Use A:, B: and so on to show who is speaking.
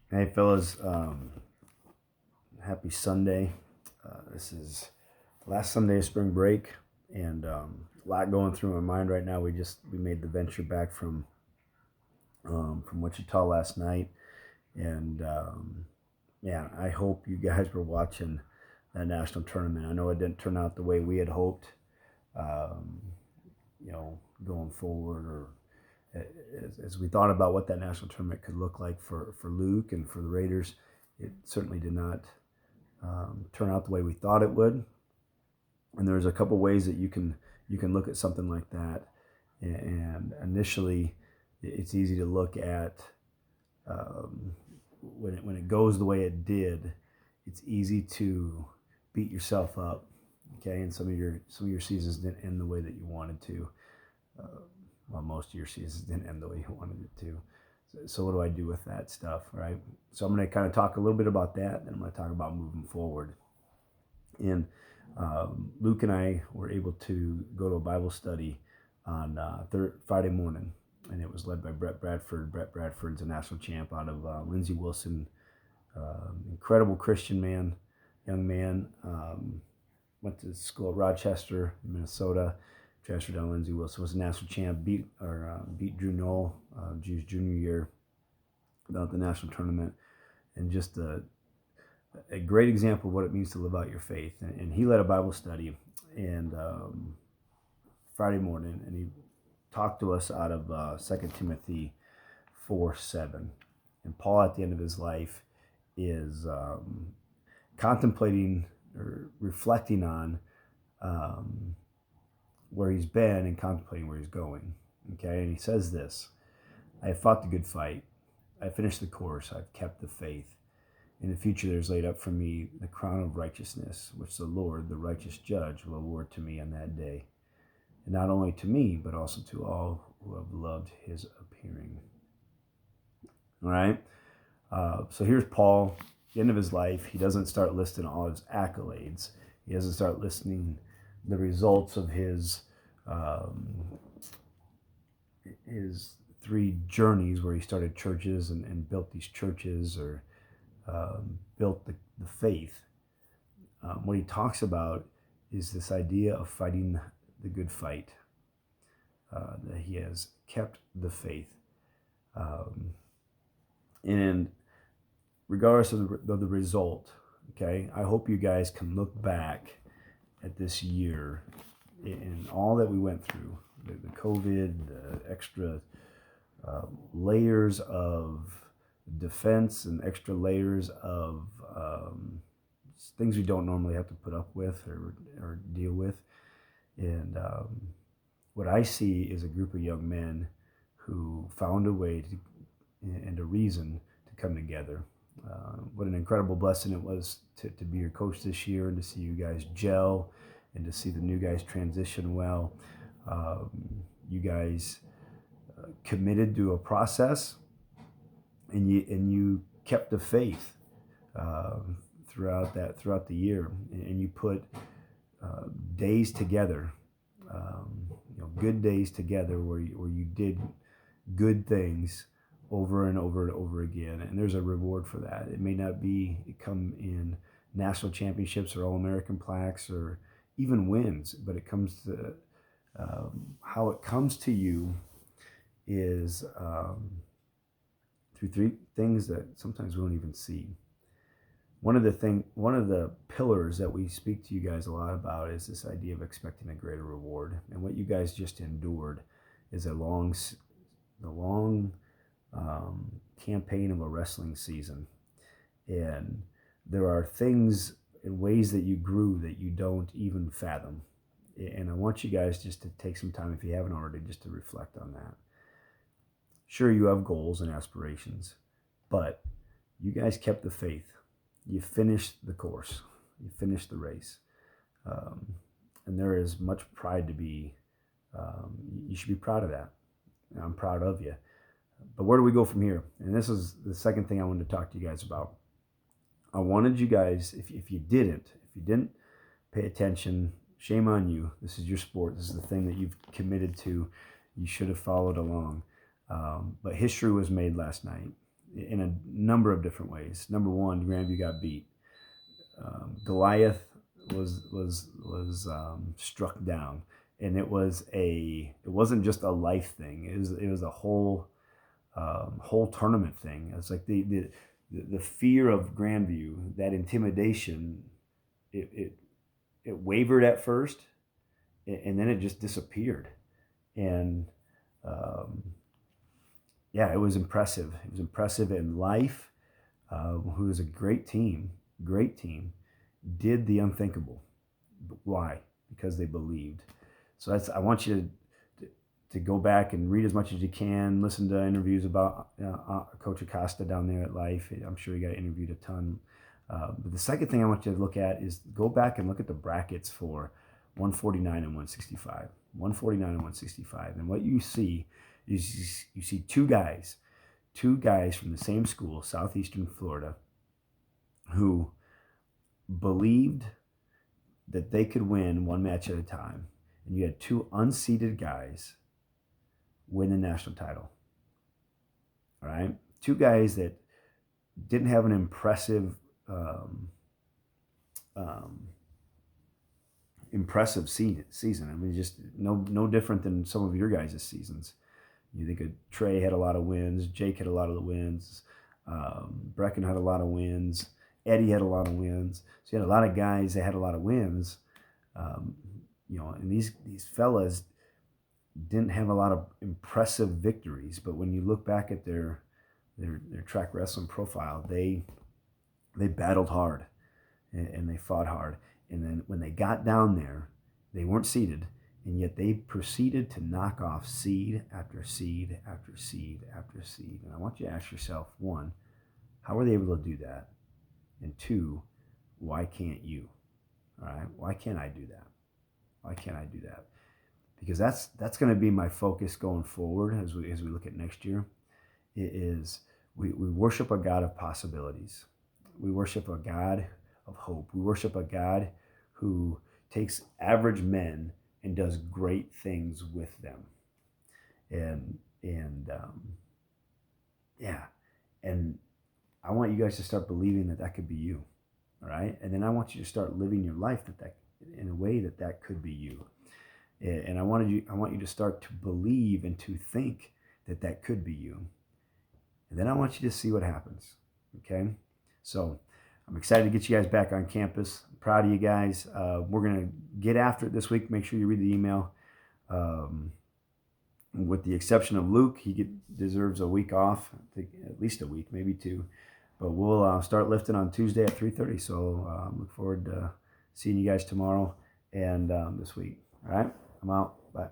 A: Hey, fellas, happy Sunday. This is last Sunday of spring break, and a lot going through my mind right now. We made the venture back from Wichita last night, and yeah, I hope you guys were watching that national tournament. I know it didn't turn out the way we had hoped, um, going forward, or as we thought about what that national tournament could look like for Luke and for the Raiders. It certainly did not turn out the way we thought it would. And there's a couple ways that you can look at something like that. And initially, it's easy to look at when it goes the way it did. It's easy to beat yourself up. Okay, and some of your seasons didn't end the way that you wanted to. Uh, well, most of your seasons didn't end the way you wanted it to. So what do I do with that stuff, right? So I'm going to kind of talk a little bit about that, and I'm going to talk about moving forward. And Luke and I were able to go to a Bible study on Friday morning, and it was led by Brett Bradford. Brett Bradford's a national champ out of Lindsey Wilson, incredible Christian man, young man. Went to school at Rochester, Minnesota. Transferred down Lindsey Wilson, was a national champ. Beat Drew Knoll, Drew's junior year, about the national tournament, and just a great example of what it means to live out your faith. And he led a Bible study and Friday morning, and he talked to us out of 2 Timothy 4:7. And Paul, at the end of his life, is contemplating or reflecting on where he's been and contemplating where he's going. Okay, and he says this: I have fought the good fight. I finished the course. I've kept the faith. In the future, there's laid up for me the crown of righteousness, which the Lord, the righteous judge, will award to me on that day. And not only to me, but also to all who have loved his appearing. All right? So here's Paul, at the end of his life. He doesn't start listing all his accolades. He doesn't start listing the results of his three journeys where he started churches and built these churches, or built the faith. What he talks about is this idea of fighting the good fight, that he has kept the faith. And regardless of the result, okay, I hope you guys can look back at this year and all that we went through, the COVID, the extra layers of defense and extra layers of things we don't normally have to put up with or deal with. And what I see is a group of young men who found a way and a reason to come together. What an incredible blessing it was to be your coach this year, and to see you guys gel, and to see the new guys transition well. You guys committed to a process, and you kept the faith throughout the year, and you put days together, good days together, where you did good things over and over and over again, and there's a reward for that. It may not come in national championships or All-American plaques or even wins, but it comes to how it comes to you is through three things that sometimes we don't even see. One of the pillars that we speak to you guys a lot about is this idea of expecting a greater reward. And what you guys just endured is the long campaign of a wrestling season. And there are things and ways that you grew that you don't even fathom. And I want you guys just to take some time, if you haven't already, just to reflect on that. Sure, you have goals and aspirations, but you guys kept the faith. You finished the course. You finished the race. And there is much pride to be, you should be proud of that. And I'm proud of you. But where do we go from here? And this is the second thing I wanted to talk to you guys about. I wanted you guys, if you didn't pay attention, shame on you. This is your sport. This is the thing that you've committed to. You should have followed along. But history was made last night. in a number of different ways. Number one, Grandview got beat. Goliath was struck down, and it wasn't just a life thing. It was a whole tournament thing. It's like the fear of Grandview, that intimidation, it wavered at first, and then it just disappeared. And yeah, it was impressive. It was impressive in life. Who was a great team, did the unthinkable. Why? Because they believed. So I want you to go back and read as much as you can, listen to interviews about Coach Acosta down there at Life. I'm sure he got interviewed a ton. But the second thing I want you to look at is go back and look at the brackets for 149 and 165. 149 and 165. And what you see is you see two guys from the same school, Southeastern Florida, who believed that they could win one match at a time. And you had two unseeded guys win the national title. All right? Two guys that didn't have an impressive season. I mean, just no different than some of your guys' seasons. You think of Trey had a lot of wins, Jake had a lot of the wins, Brecken had a lot of wins, Eddie had a lot of wins. So you had a lot of guys that had a lot of wins. And these fellas didn't have a lot of impressive victories, but when you look back at their track wrestling profile, they battled hard and they fought hard. And then when they got down there, they weren't seeded, and yet they proceeded to knock off seed after seed after seed after seed. And I want you to ask yourself, one, how were they able to do that? And two, why can't you? All right, why can't I do that? Why can't I do that? Because that's going to be my focus going forward as we look at next year. It is we worship a God of possibilities. We worship a God of hope. We worship a God who takes average men and does great things with them. And I want you guys to start believing that could be you. All right, and then I want you to start living your life that in a way that could be you. And I want you to start to believe and to think that could be you. And then I want you to see what happens. Okay? So I'm excited to get you guys back on campus. I'm proud of you guys. We're going to get after it this week. Make sure you read the email. With the exception of Luke, he deserves a week off, at least a week, maybe two. But we'll start lifting on Tuesday at 3:30. So look forward to seeing you guys tomorrow and this week. All right? I'm out. Bye.